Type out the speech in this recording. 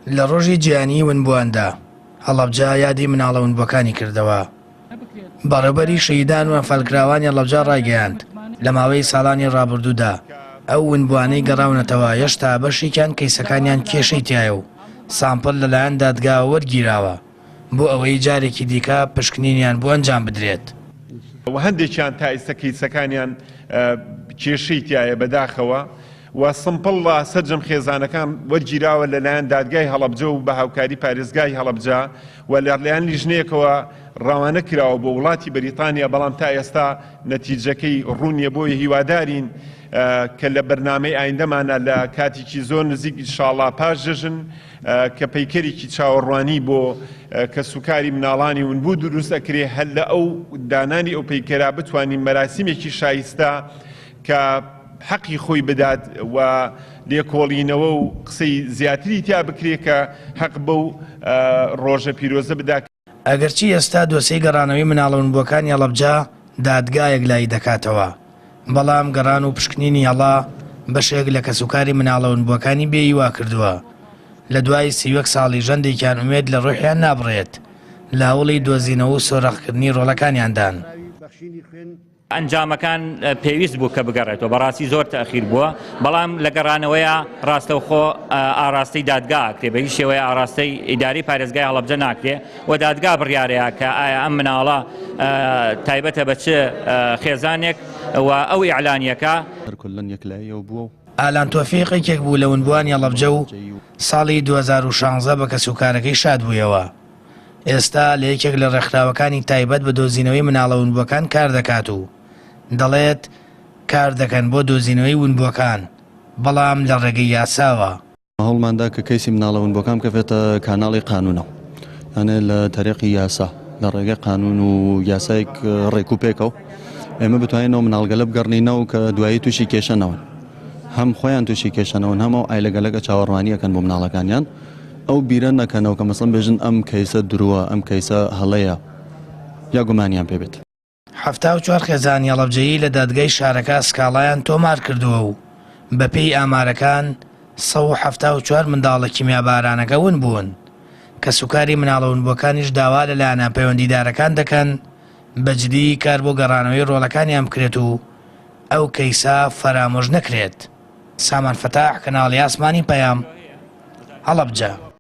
لە ڕۆژی جیهانی ونبوواندا هەڵەبجە یادی مناڵە ونبووەکانی کردەوە. بەڕێوەبەری شەهیدان و ئەنفالکراوانی هەڵەبجە ڕایگەیاند لە ماوەی ساڵانی ڕابردوودا ئەو ونبووانەی گەڕاونەتەوە هێشتا بەشێکیان کەیسەکانیان کێشەی تایە و سامپڵ لەلایەن دادگاوە وەرگیراوە بۆ ئەوەی جارێکی دیکە پشکنینیان بۆ ئەنجام بدرێت. هەندێکیان تا ئێستا کەیسەکانیان کێشەی تایە بەداخەوە و سمپڵ سەرجەم خێزانەکان وەرگیراوە لەلایەن دادگای هەڵەبجە و بە هاوکاری پارێزگای هەڵەبجە و لەلایەن لیژنەیەکەوە ڕاوانە کراوە بۆ وڵاتی بەریتانیا، بەڵام تا ئێستا نەتیجەکەی ڕوونیە بۆی هیوادارین کە لە بەرنامەی ئایندەمانە لە کاتێکی زۆر نزیک ئینشاڵڵا پاش جەژن کە پەیکەرێکی چاوەڕوانی بۆ کە سوکاری مناڵانی ونبوو دروست ئەکرێ هەر لە ئەو دانانی ئەو پەیکەرا بتوانین مەراسیمێکی شایستە کە حەقی خۆی بدات و لێکۆڵینەوە و قسەی زیاتری تیا بکرێ کە حەق بەو ڕۆژە پیرۆزە بدات. ئەگەرچی ئێستا دۆسەی گەڕانەوەی مناڵە ونبووەکانی هەڵەبجە دادگایەک لای دەکاتەوە، بەڵام گەڕان و پشکنینی هەڵا بەشێک لە کەسوکاری مناڵە ونبووەکانی بێهیوا کردووە. لە دوای 31 ساڵی ژەندێکیان ئومێد لە ڕۆحیان نابڕێت لە هەوڵی دۆزینەوە و سۆرەخکردنی ڕۆڵەکانیاندان. ئەنجامەکان پێویست بوو کە بگەڕێتەوە، بەڕاستی زۆر تەخیر بووە، بەڵام لە گەڕانەوەیە ڕاستەوخۆ ئاراستەی دادگا ئەکرێ، بە هیچ شێوەیە ئاراستەی ئیداری پارێزگای هەڵەبجە ناکرێ و دادگا بڕیارەیە کە ئایا ئەم مناڵە تایبەتە بە چ خێزانێک و ئەو ئیعلانیەکە ئالان تۆفیقێکێک بوو لە ونبووانی هەڵەبجە و ساڵی 2016 بە کەسوکارەکەی شاد بوویەوە. ئێستا لە یەکێک لە ڕێکخراوەکانی تایبەت بە دۆزینەوەی مناڵە ونبووەکان کار دەکات و دەڵێت کار دەکەن بۆ دۆزینەوەی ونبووەکان، بەڵام لە ڕێگەی یاساوە. هەوڵماندا کە کەیسی مناڵە ونبووەکان بکەوێتە کاناڵی قانونەوە، یانێ لە تەریقی یاسا لە ڕێگەی قانون و یاسایك ڕێکوپێکەوە ئێمە بتوانینەوە مناڵگەلە بگەڕنینەوە کە دوایی تووشی کێشەنەوەن، هەم خۆیان تووشی کێشەنەوەن، هەمەوە ئایلەگەلەکە چاوەڕوانیەکەن بۆ مناڵەکانیان، ئەو بیرە نەکەنەوە کە مەسڵەن بێژن ئەم کەیسە درووە، ئەم کەیسە هەڵەیە یا گومانیان پێبێت. 74 خێزانی هەڵەبجەیی لە دادگای شارەکە سکاڵایان تۆمار کردووە و بەپێی ئامارەکان 174 منداڵە کیمیابارانەکە ون بوون کە سوکاری مناڵە ونبووەکانیش داوا لەلایەنە پەیوەندیدارەکان دەکەن بەجددی کار بۆ گەڕانەوەی ڕۆڵەکانیان بکرێت و ئەو کەیسا فەرامۆژ نەکرێت. سامان فەتاح، کەناڵی ئاسمانی پەیام، هەڵەبجە.